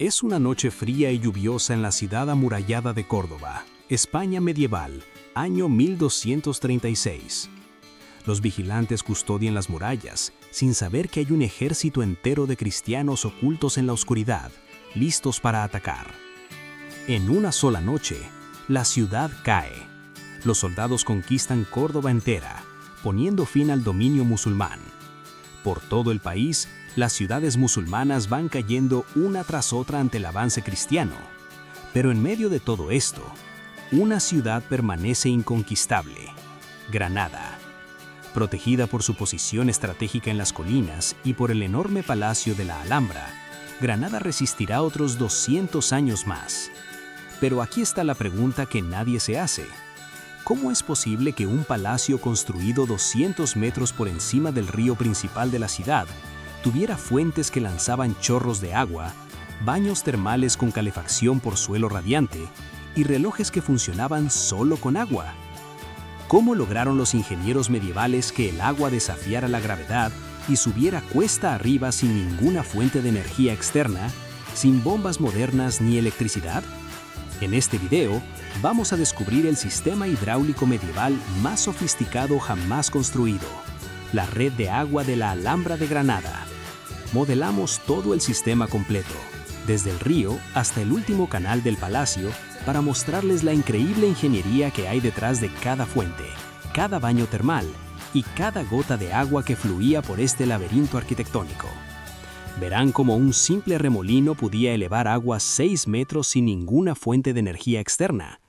Es una noche fría y lluviosa en la ciudad amurallada de Córdoba, España medieval, año 1236. Los vigilantes custodian las murallas, sin saber que hay un ejército entero de cristianos ocultos en la oscuridad, listos para atacar. En una sola noche, la ciudad cae. Los soldados conquistan Córdoba entera, poniendo fin al dominio musulmán. Por todo el país, las ciudades musulmanas van cayendo una tras otra ante el avance cristiano. Pero en medio de todo esto, una ciudad permanece inconquistable: Granada. Protegida por su posición estratégica en las colinas y por el enorme palacio de la Alhambra, Granada resistirá otros 200 años más. Pero aquí está la pregunta que nadie se hace. ¿Cómo es posible que un palacio construido 200 metros por encima del río principal de la ciudad tuviera fuentes que lanzaban chorros de agua, baños termales con calefacción por suelo radiante y relojes que funcionaban solo con agua? ¿Cómo lograron los ingenieros medievales que el agua desafiara la gravedad y subiera cuesta arriba sin ninguna fuente de energía externa, sin bombas modernas ni electricidad? En este video, vamos a descubrir el sistema hidráulico medieval más sofisticado jamás construido: la red de agua de la Alhambra de Granada. Modelamos todo el sistema completo, desde el río hasta el último canal del palacio, para mostrarles la increíble ingeniería que hay detrás de cada fuente, cada baño termal y cada gota de agua que fluía por este laberinto arquitectónico. Verán cómo un simple remolino podía elevar agua 6 metros sin ninguna fuente de energía externa,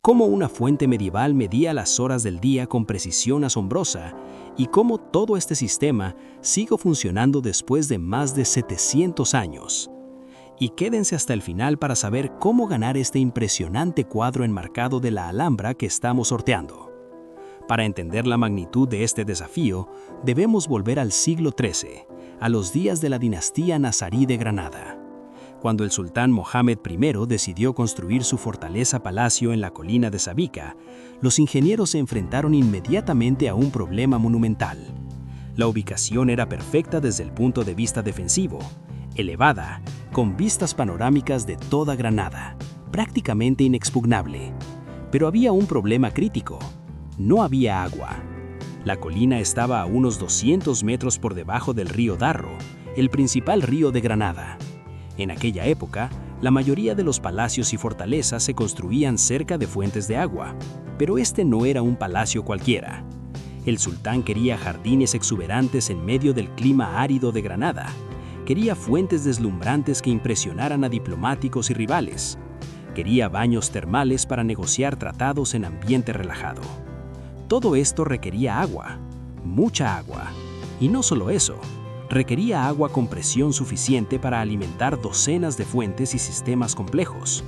cómo una fuente medieval medía las horas del día con precisión asombrosa y cómo todo este sistema sigue funcionando después de más de 700 años. Y quédense hasta el final para saber cómo ganar este impresionante cuadro enmarcado de la Alhambra que estamos sorteando. Para entender la magnitud de este desafío, debemos volver al siglo XIII, a los días de la dinastía nazarí de Granada. Cuando el sultán Mohammed I decidió construir su fortaleza-palacio en la colina de Sabica, los ingenieros se enfrentaron inmediatamente a un problema monumental. La ubicación era perfecta desde el punto de vista defensivo, elevada, con vistas panorámicas de toda Granada, prácticamente inexpugnable. Pero había un problema crítico: no había agua. La colina estaba a unos 200 metros por debajo del río Darro, el principal río de Granada. En aquella época, la mayoría de los palacios y fortalezas se construían cerca de fuentes de agua, pero este no era un palacio cualquiera. El sultán quería jardines exuberantes en medio del clima árido de Granada. Quería fuentes deslumbrantes que impresionaran a diplomáticos y rivales. Quería baños termales para negociar tratados en ambiente relajado. Todo esto requería agua, mucha agua. Y no solo eso, requería agua con presión suficiente para alimentar docenas de fuentes y sistemas complejos.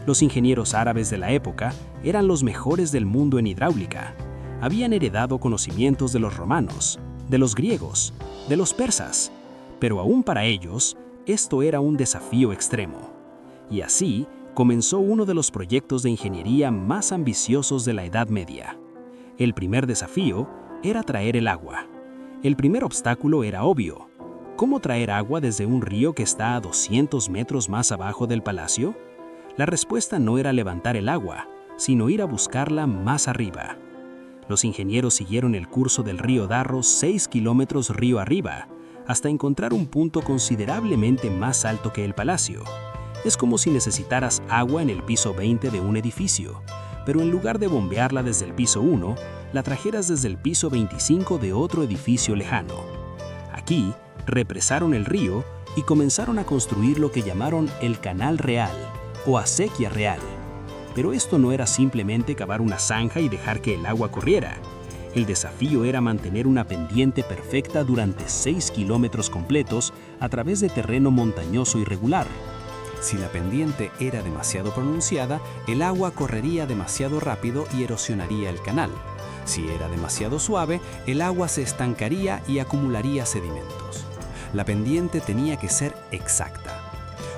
Los ingenieros árabes de la época eran los mejores del mundo en hidráulica. Habían heredado conocimientos de los romanos, de los griegos, de los persas. Pero aún para ellos, esto era un desafío extremo. Y así comenzó uno de los proyectos de ingeniería más ambiciosos de la Edad Media. El primer desafío era traer el agua. El primer obstáculo era obvio: ¿cómo traer agua desde un río que está a 200 metros más abajo del palacio? La respuesta no era levantar el agua, sino ir a buscarla más arriba. Los ingenieros siguieron el curso del río Darro 6 kilómetros río arriba, hasta encontrar un punto considerablemente más alto que el palacio. Es como si necesitaras agua en el piso 20 de un edificio, pero en lugar de bombearla desde el piso 1, la trajeras desde el piso 25 de otro edificio lejano. Aquí, represaron el río y comenzaron a construir lo que llamaron el Canal Real o Acequia Real. Pero esto no era simplemente cavar una zanja y dejar que el agua corriera. El desafío era mantener una pendiente perfecta durante 6 kilómetros completos a través de terreno montañoso irregular. Si la pendiente era demasiado pronunciada, el agua correría demasiado rápido y erosionaría el canal. Si era demasiado suave, el agua se estancaría y acumularía sedimentos. La pendiente tenía que ser exacta.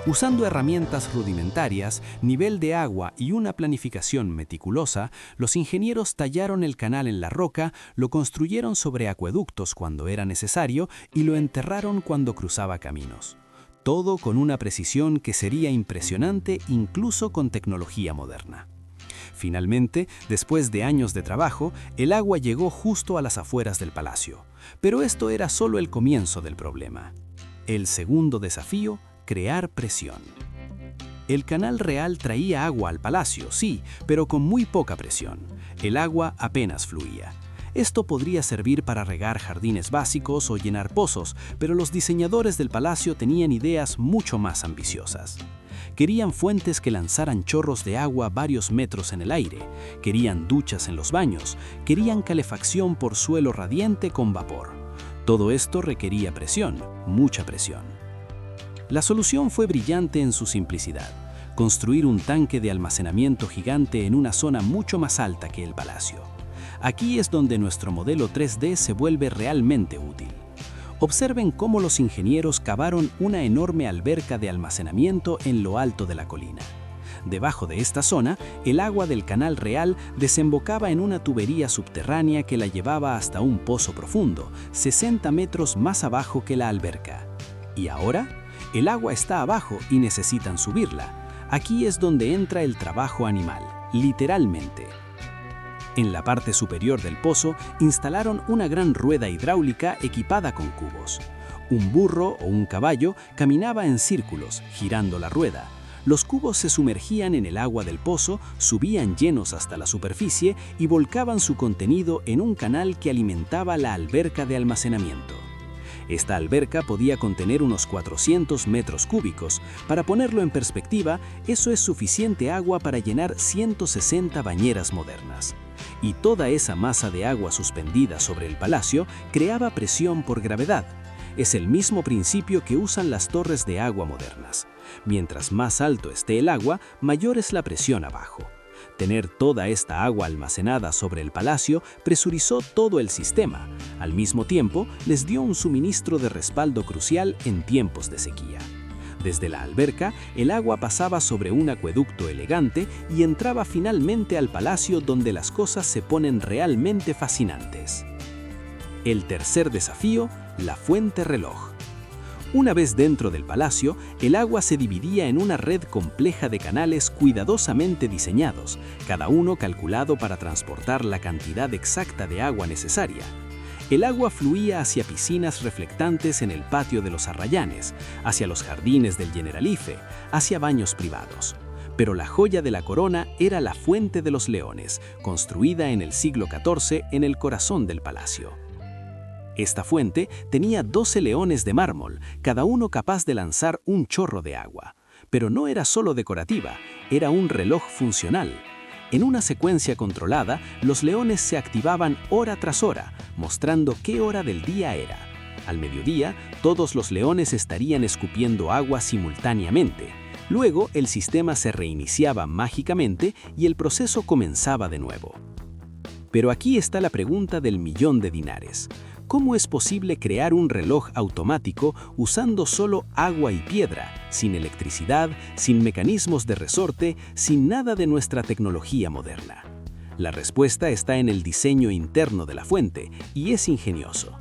Usando herramientas rudimentarias, nivel de agua y una planificación meticulosa, los ingenieros tallaron el canal en la roca, lo construyeron sobre acueductos cuando era necesario y lo enterraron cuando cruzaba caminos. Todo con una precisión que sería impresionante incluso con tecnología moderna. Finalmente, después de años de trabajo, el agua llegó justo a las afueras del palacio. Pero esto era solo el comienzo del problema. El segundo desafío, crear presión. El Canal Real traía agua al palacio, sí, pero con muy poca presión. El agua apenas fluía. Esto podría servir para regar jardines básicos o llenar pozos, pero los diseñadores del palacio tenían ideas mucho más ambiciosas. Querían fuentes que lanzaran chorros de agua varios metros en el aire, querían duchas en los baños, querían calefacción por suelo radiante con vapor. Todo esto requería presión, mucha presión. La solución fue brillante en su simplicidad: construir un tanque de almacenamiento gigante en una zona mucho más alta que el palacio. Aquí es donde nuestro modelo 3D se vuelve realmente útil. Observen cómo los ingenieros cavaron una enorme alberca de almacenamiento en lo alto de la colina. Debajo de esta zona, el agua del Canal Real desembocaba en una tubería subterránea que la llevaba hasta un pozo profundo, 60 metros más abajo que la alberca. ¿Y ahora? El agua está abajo y necesitan subirla. Aquí es donde entra el trabajo animal, literalmente. En la parte superior del pozo instalaron una gran rueda hidráulica equipada con cubos. Un burro o un caballo caminaba en círculos, girando la rueda. Los cubos se sumergían en el agua del pozo, subían llenos hasta la superficie y volcaban su contenido en un canal que alimentaba la alberca de almacenamiento. Esta alberca podía contener unos 400 metros cúbicos. Para ponerlo en perspectiva, eso es suficiente agua para llenar 160 bañeras modernas. Y toda esa masa de agua suspendida sobre el palacio creaba presión por gravedad. Es el mismo principio que usan las torres de agua modernas. Mientras más alto esté el agua, mayor es la presión abajo. Tener toda esta agua almacenada sobre el palacio presurizó todo el sistema. Al mismo tiempo, les dio un suministro de respaldo crucial en tiempos de sequía. Desde la alberca, el agua pasaba sobre un acueducto elegante y entraba finalmente al palacio, donde las cosas se ponen realmente fascinantes. El tercer desafío, la fuente reloj. Una vez dentro del palacio, el agua se dividía en una red compleja de canales cuidadosamente diseñados, cada uno calculado para transportar la cantidad exacta de agua necesaria. El agua fluía hacia piscinas reflectantes en el patio de los Arrayanes, hacia los jardines del Generalife, hacia baños privados. Pero la joya de la corona era la Fuente de los Leones, construida en el siglo XIV en el corazón del palacio. Esta fuente tenía 12 leones de mármol, cada uno capaz de lanzar un chorro de agua. Pero no era solo decorativa, era un reloj funcional. En una secuencia controlada, los leones se activaban hora tras hora, mostrando qué hora del día era. Al mediodía, todos los leones estarían escupiendo agua simultáneamente. Luego, el sistema se reiniciaba mágicamente y el proceso comenzaba de nuevo. Pero aquí está la pregunta del millón de dinares. ¿Cómo es posible crear un reloj automático usando solo agua y piedra, sin electricidad, sin mecanismos de resorte, sin nada de nuestra tecnología moderna? La respuesta está en el diseño interno de la fuente, y es ingenioso.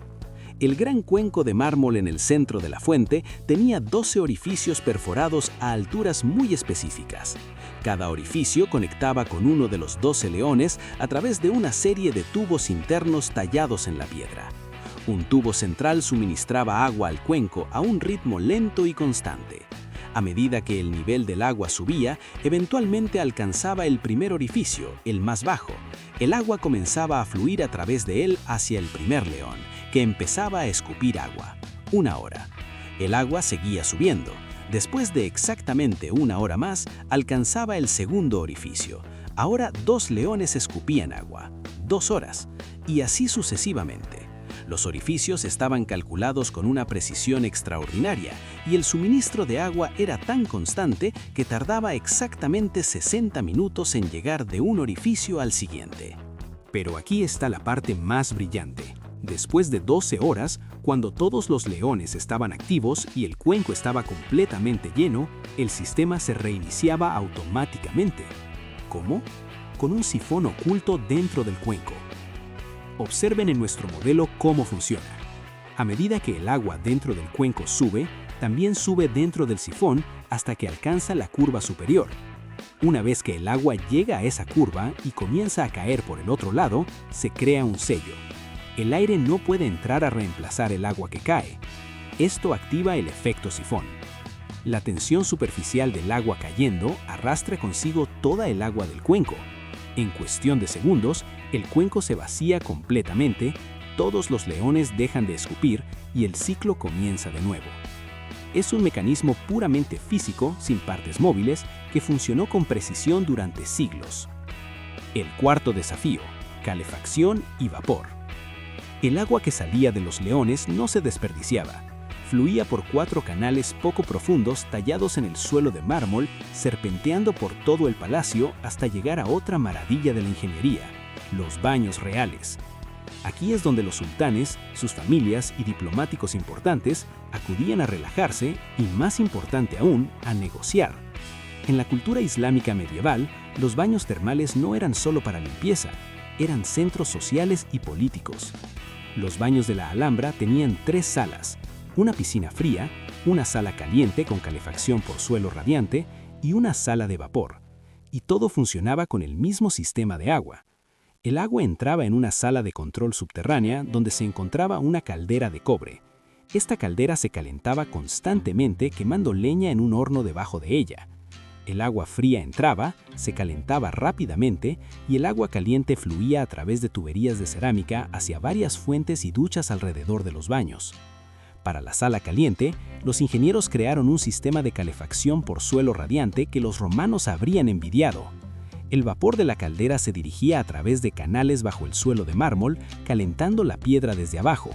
El gran cuenco de mármol en el centro de la fuente tenía 12 orificios perforados a alturas muy específicas. Cada orificio conectaba con uno de los 12 leones a través de una serie de tubos internos tallados en la piedra. Un tubo central suministraba agua al cuenco a un ritmo lento y constante. A medida que el nivel del agua subía, eventualmente alcanzaba el primer orificio, el más bajo. El agua comenzaba a fluir a través de él hacia el primer león, que empezaba a escupir agua. 1 hora. El agua seguía subiendo. Después de exactamente 1 hora más, alcanzaba el segundo orificio. Ahora 2 leones escupían agua. 2 horas. Y así sucesivamente. Los orificios estaban calculados con una precisión extraordinaria y el suministro de agua era tan constante que tardaba exactamente 60 minutos en llegar de un orificio al siguiente. Pero aquí está la parte más brillante. Después de 12 horas, cuando todos los leones estaban activos y el cuenco estaba completamente lleno, el sistema se reiniciaba automáticamente. ¿Cómo? Con un sifón oculto dentro del cuenco. Observen en nuestro modelo cómo funciona. A medida que el agua dentro del cuenco sube, también sube dentro del sifón hasta que alcanza la curva superior. Una vez que el agua llega a esa curva y comienza a caer por el otro lado, se crea un sello. El aire no puede entrar a reemplazar el agua que cae. Esto activa el efecto sifón. La tensión superficial del agua cayendo arrastra consigo toda el agua del cuenco. En cuestión de segundos, el cuenco se vacía completamente, todos los leones dejan de escupir y el ciclo comienza de nuevo. Es un mecanismo puramente físico, sin partes móviles, que funcionó con precisión durante siglos. El cuarto desafío: calefacción y vapor. El agua que salía de los leones no se desperdiciaba. Fluía por 4 canales poco profundos tallados en el suelo de mármol, serpenteando por todo el palacio hasta llegar a otra maravilla de la ingeniería: los baños reales. Aquí es donde los sultanes, sus familias y diplomáticos importantes acudían a relajarse y, más importante aún, a negociar. En la cultura islámica medieval, los baños termales no eran solo para limpieza, eran centros sociales y políticos. Los baños de la Alhambra tenían 3 salas: una piscina fría, una sala caliente con calefacción por suelo radiante y una sala de vapor. Y todo funcionaba con el mismo sistema de agua. El agua entraba en una sala de control subterránea donde se encontraba una caldera de cobre. Esta caldera se calentaba constantemente quemando leña en un horno debajo de ella. El agua fría entraba, se calentaba rápidamente y el agua caliente fluía a través de tuberías de cerámica hacia varias fuentes y duchas alrededor de los baños. Para la sala caliente, los ingenieros crearon un sistema de calefacción por suelo radiante que los romanos habrían envidiado. El vapor de la caldera se dirigía a través de canales bajo el suelo de mármol, calentando la piedra desde abajo.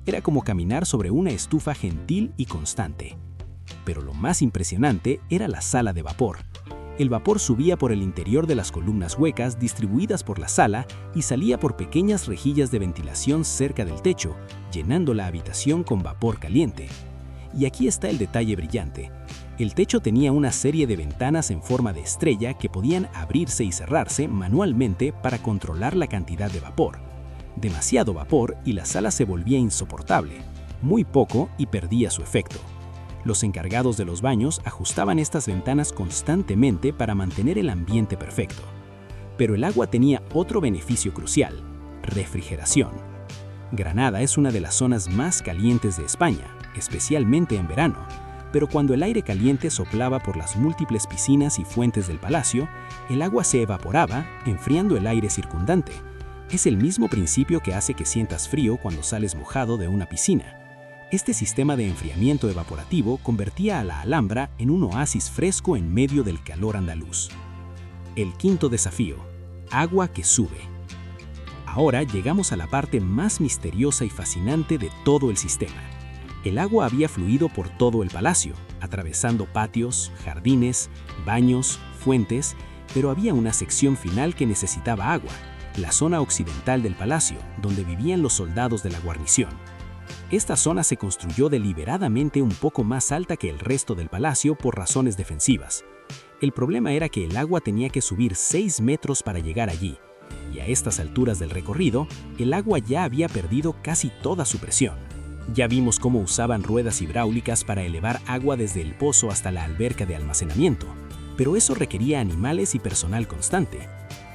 Era como caminar sobre una estufa gentil y constante. Pero lo más impresionante era la sala de vapor. El vapor subía por el interior de las columnas huecas distribuidas por la sala y salía por pequeñas rejillas de ventilación cerca del techo, llenando la habitación con vapor caliente. Y aquí está el detalle brillante. El techo tenía una serie de ventanas en forma de estrella que podían abrirse y cerrarse manualmente para controlar la cantidad de vapor. Demasiado vapor y la sala se volvía insoportable. Muy poco y perdía su efecto. Los encargados de los baños ajustaban estas ventanas constantemente para mantener el ambiente perfecto. Pero el agua tenía otro beneficio crucial: refrigeración. Granada es una de las zonas más calientes de España, especialmente en verano. Pero cuando el aire caliente soplaba por las múltiples piscinas y fuentes del palacio, el agua se evaporaba, enfriando el aire circundante. Es el mismo principio que hace que sientas frío cuando sales mojado de una piscina. Este sistema de enfriamiento evaporativo convertía a la Alhambra en un oasis fresco en medio del calor andaluz. El quinto desafío: agua que sube. Ahora llegamos a la parte más misteriosa y fascinante de todo el sistema. El agua había fluido por todo el palacio, atravesando patios, jardines, baños, fuentes, pero había una sección final que necesitaba agua: la zona occidental del palacio, donde vivían los soldados de la guarnición. Esta zona se construyó deliberadamente un poco más alta que el resto del palacio por razones defensivas. El problema era que el agua tenía que subir 6 metros para llegar allí, y a estas alturas del recorrido, el agua ya había perdido casi toda su presión. Ya vimos cómo usaban ruedas hidráulicas para elevar agua desde el pozo hasta la alberca de almacenamiento, pero eso requería animales y personal constante.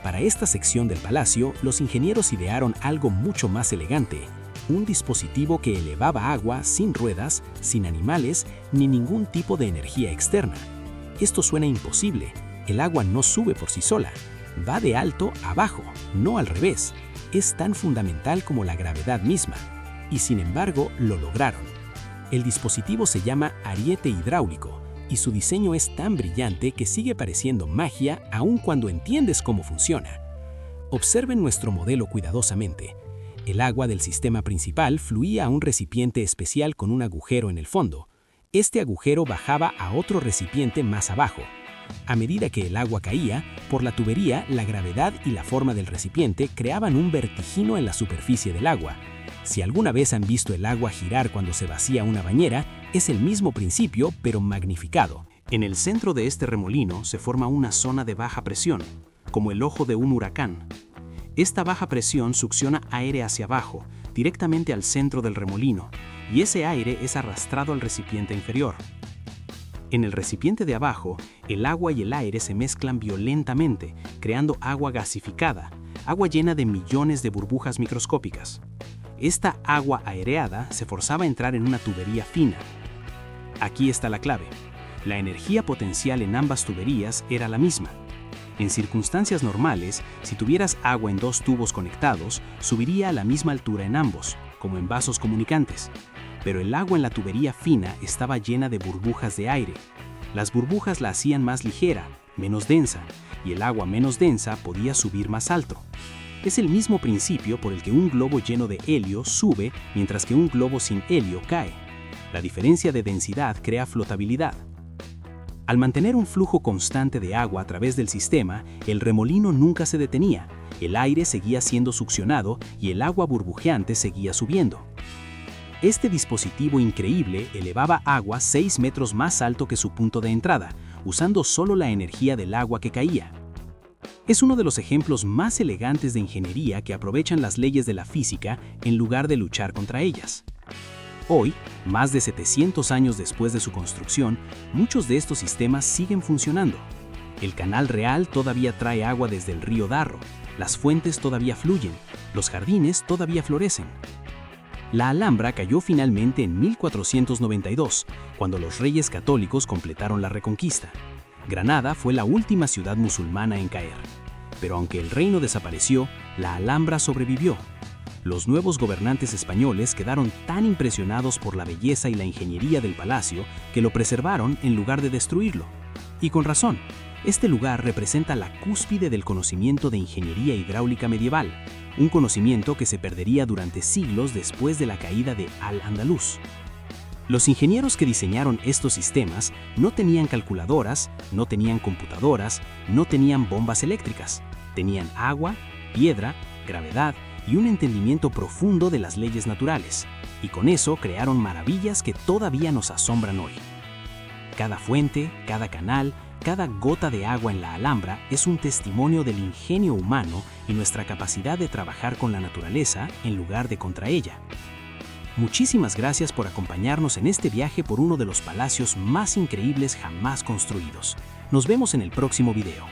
Para esta sección del palacio, los ingenieros idearon algo mucho más elegante: un dispositivo que elevaba agua sin ruedas, sin animales, ni ningún tipo de energía externa. Esto suena imposible. El agua no sube por sí sola. Va de alto a bajo, no al revés. Es tan fundamental como la gravedad misma. Y sin embargo, lo lograron. El dispositivo se llama ariete hidráulico, y su diseño es tan brillante que sigue pareciendo magia aun cuando entiendes cómo funciona. Observen nuestro modelo cuidadosamente. El agua del sistema principal fluía a un recipiente especial con un agujero en el fondo. Este agujero bajaba a otro recipiente más abajo. A medida que el agua caía, por la tubería, la gravedad y la forma del recipiente creaban un vertigino en la superficie del agua. Si alguna vez han visto el agua girar cuando se vacía una bañera, es el mismo principio, pero magnificado. En el centro de este remolino se forma una zona de baja presión, como el ojo de un huracán. Esta baja presión succiona aire hacia abajo, directamente al centro del remolino, y ese aire es arrastrado al recipiente inferior. En el recipiente de abajo, el agua y el aire se mezclan violentamente, creando agua gasificada, agua llena de millones de burbujas microscópicas. Esta agua aireada se forzaba a entrar en una tubería fina. Aquí está la clave. La energía potencial en ambas tuberías era la misma. En circunstancias normales, si tuvieras agua en dos tubos conectados, subiría a la misma altura en ambos, como en vasos comunicantes. Pero el agua en la tubería fina estaba llena de burbujas de aire. Las burbujas la hacían más ligera, menos densa, y el agua menos densa podía subir más alto. Es el mismo principio por el que un globo lleno de helio sube mientras que un globo sin helio cae. La diferencia de densidad crea flotabilidad. Al mantener un flujo constante de agua a través del sistema, el remolino nunca se detenía, el aire seguía siendo succionado y el agua burbujeante seguía subiendo. Este dispositivo increíble elevaba agua 6 metros más alto que su punto de entrada, usando solo la energía del agua que caía. Es uno de los ejemplos más elegantes de ingeniería que aprovechan las leyes de la física en lugar de luchar contra ellas. Hoy, más de 700 años después de su construcción, muchos de estos sistemas siguen funcionando. El Canal Real todavía trae agua desde el río Darro, las fuentes todavía fluyen, los jardines todavía florecen. La Alhambra cayó finalmente en 1492, cuando los reyes católicos completaron la Reconquista. Granada fue la última ciudad musulmana en caer. Pero aunque el reino desapareció, la Alhambra sobrevivió. Los nuevos gobernantes españoles quedaron tan impresionados por la belleza y la ingeniería del palacio que lo preservaron en lugar de destruirlo. Y con razón, este lugar representa la cúspide del conocimiento de ingeniería hidráulica medieval, un conocimiento que se perdería durante siglos después de la caída de Al-Ándalus. Los ingenieros que diseñaron estos sistemas no tenían calculadoras, no tenían computadoras, no tenían bombas eléctricas. Tenían agua, piedra, gravedad y un entendimiento profundo de las leyes naturales. Y con eso crearon maravillas que todavía nos asombran hoy. Cada fuente, cada canal, cada gota de agua en la Alhambra es un testimonio del ingenio humano y nuestra capacidad de trabajar con la naturaleza en lugar de contra ella. Muchísimas gracias por acompañarnos en este viaje por uno de los palacios más increíbles jamás construidos. Nos vemos en el próximo video.